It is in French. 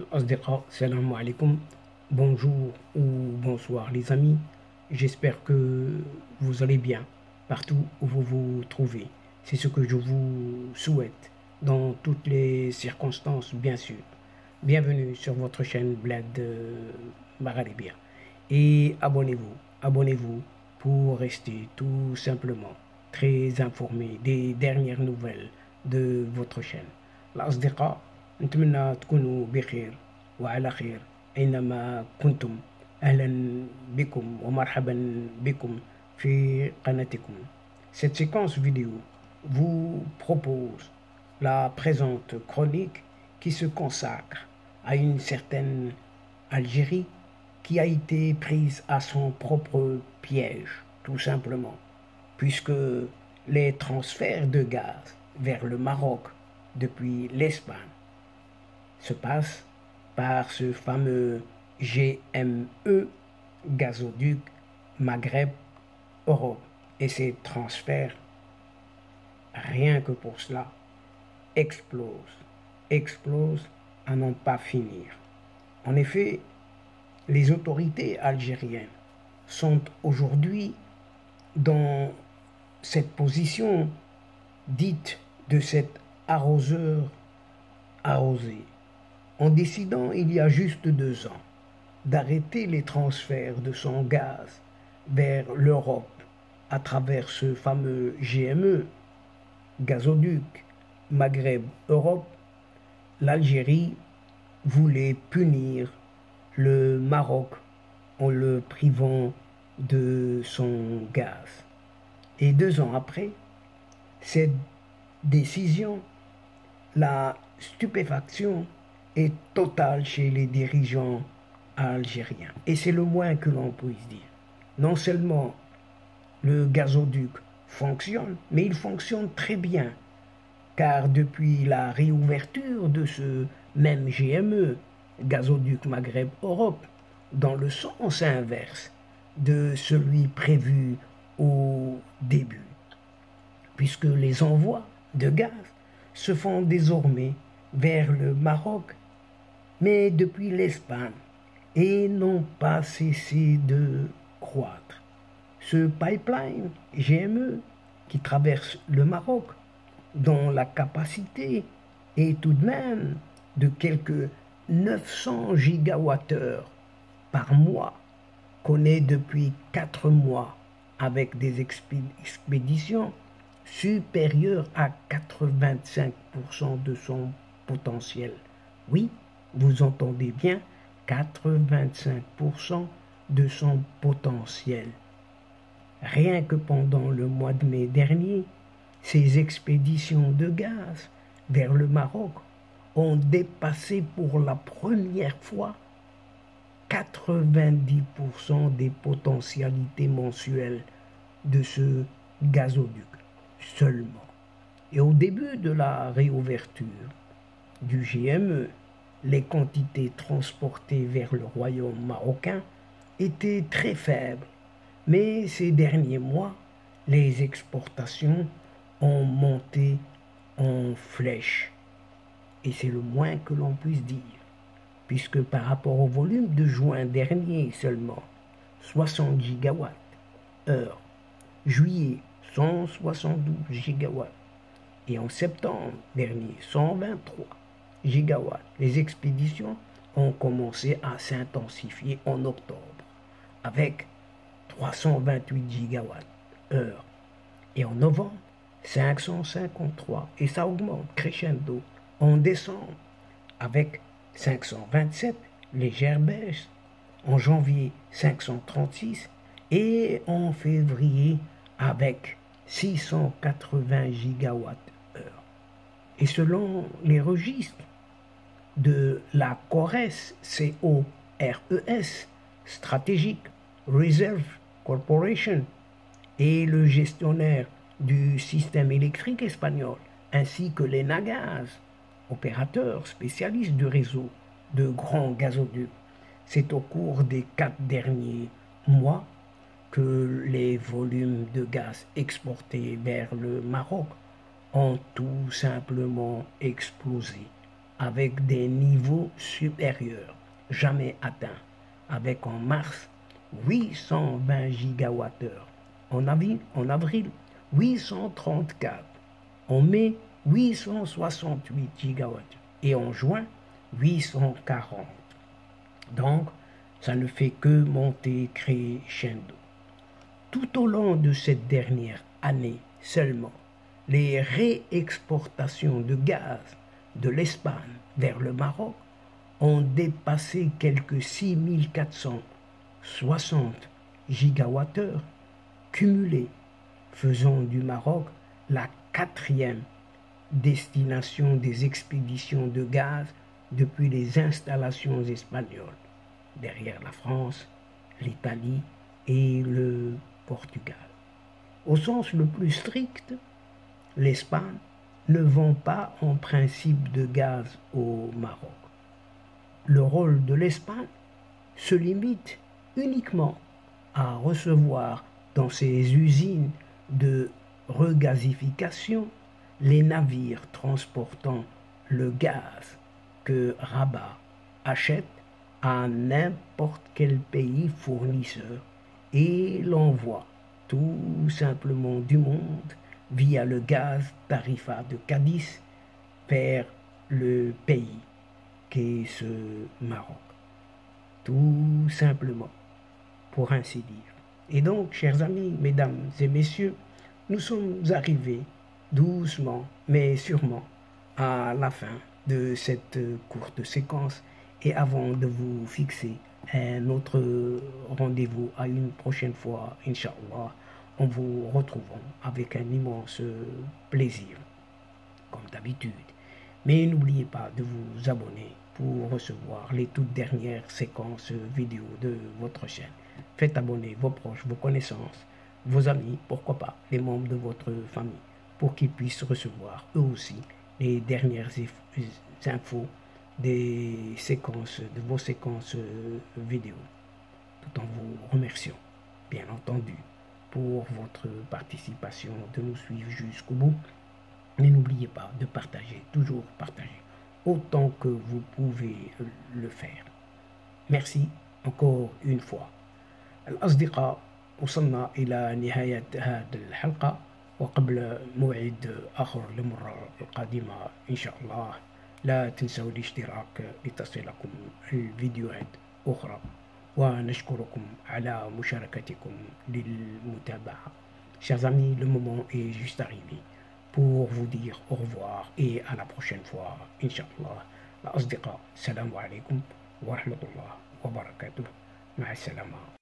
Asdiqa, salam alaikum, bonjour ou bonsoir les amis, j'espère que vous allez bien partout où vous vous trouvez. C'est ce que je vous souhaite dans toutes les circonstances, bien sûr. Bienvenue sur votre chaîne Bled Maghrébien et abonnez-vous pour rester tout simplement très informé des dernières nouvelles de votre chaîne. الأصدقاء نتمنى تكونوا بخير وعلى خير أينما كنتم. أهلا بكم ومرحبا بكم في قناتكم. Cette séquence vidéo vous propose la présente chronique qui se consacre à une certaine Algérie qui a été prise à son propre piège, tout simplement, puisque les transferts de gaz vers le Maroc depuis l'Espagne se passent par ce fameux GME, gazoduc Maghreb Europe. Et ces transferts, rien que pour cela, explosent à n'en pas finir. En effet, les autorités algériennes sont aujourd'hui dans cette position dite de cet arroseur arrosé, en décidant il y a juste 2 ans d'arrêter les transferts de son gaz vers l'Europe à travers ce fameux GME, gazoduc Maghreb-Europe. L'Algérie voulait punir le Maroc en le privant de son gaz. Et 2 ans après cette décision, la stupéfaction est totale chez les dirigeants algériens. Et c'est le moins que l'on puisse dire. Non seulement le gazoduc fonctionne, mais il fonctionne très bien, car depuis la réouverture de ce même GME, gazoduc Maghreb-Europe, dans le sens inverse de celui prévu au début, puisque les envois de gaz se font désormais vers le Maroc, mais depuis l'Espagne, et n'ont pas cessé de croître. Ce pipeline GME qui traverse le Maroc, dont la capacité est tout de même de quelques 900 gigawattheures par mois, connaît depuis 4 mois avec des expéditions supérieures à 85% de son potentiel. Oui, vous entendez bien, 85% de son potentiel. Rien que pendant le mois de mai dernier, ces expéditions de gaz vers le Maroc ont dépassé pour la première fois 90% des potentialités mensuelles de ce gazoduc seulement. Et au début de la réouverture du GME, les quantités transportées vers le royaume marocain étaient très faibles, mais ces derniers mois, les exportations ont monté en flèche. Et c'est le moins que l'on puisse dire, puisque par rapport au volume de juin dernier seulement, 60 gigawatts heure, juillet 172 gigawatts, et en septembre dernier 123 gigawatts, les expéditions ont commencé à s'intensifier en octobre avec 328 gigawatts heure, et en novembre 553, et ça augmente crescendo en décembre avec 527, légère baisse, en janvier 536 et en février avec 680 gigawatts heure. Et selon les registres de la CORES, CORES, Strategic Reserve Corporation, et le gestionnaire du système électrique espagnol, ainsi que l'ENAGAS, opérateur spécialiste du réseau de grands gazoducs, c'est au cours des 4 derniers mois que les volumes de gaz exportés vers le Maroc ont tout simplement explosé. avec des niveaux supérieurs, jamais atteints, avec en mars 820 gigawattheures, en avril 834, en mai 868 gigawatts et en juin 840. Donc, ça ne fait que monter crescendo. Tout au long de cette dernière année seulement, les réexportations de gaz de l'Espagne vers le Maroc ont dépassé quelques 6460 gigawattheures cumulés, faisant du Maroc la quatrième destination des expéditions de gaz depuis les installations espagnoles, derrière la France, l'Italie et le Portugal. Au sens le plus strict, l'Espagne ne vend pas en principe de gaz au Maroc. Le rôle de l'Espagne se limite uniquement à recevoir dans ses usines de regasification les navires transportant le gaz que Rabat achète à n'importe quel pays fournisseur et l'envoie tout simplement du monde via le gaz tarifa de Cadiz vers le pays qu'est ce Maroc. Tout simplement, pour ainsi dire. Et donc, chers amis, mesdames et messieurs, nous sommes arrivés doucement, mais sûrement, à la fin de cette courte séquence. Et avant de vous fixer un autre rendez-vous à une prochaine fois, Inch'Allah, en vous retrouvant avec un immense plaisir, comme d'habitude. Mais n'oubliez pas de vous abonner pour recevoir les toutes dernières séquences vidéo de votre chaîne. Faites abonner vos proches, vos connaissances, vos amis, pourquoi pas, les membres de votre famille, pour qu'ils puissent recevoir eux aussi les dernières infos des séquences, de vos séquences vidéo, tout en vous remerciant, bien entendu, pour votre participation, de nous suivre jusqu'au bout. Mais n'oubliez pas de partager, toujours partager, autant que vous pouvez le faire. Merci encore une fois. الأصدقاء، وصلنا إلى نهاية هذه الحلقة، وقبل موعد آخر للمرة القادمة إن شاء الله لا تنسوا الاشتراك لتصلكم الفيديوهات أخرى، ونشكركم على مشاركتكم للمتابعة. Chers amis, le moment est juste arrivé pour vous dire au revoir et à la prochaine fois, Inch'Allah. الأصدقاء، السلام عليكم ورحمة الله وبركاته. مع السلامة.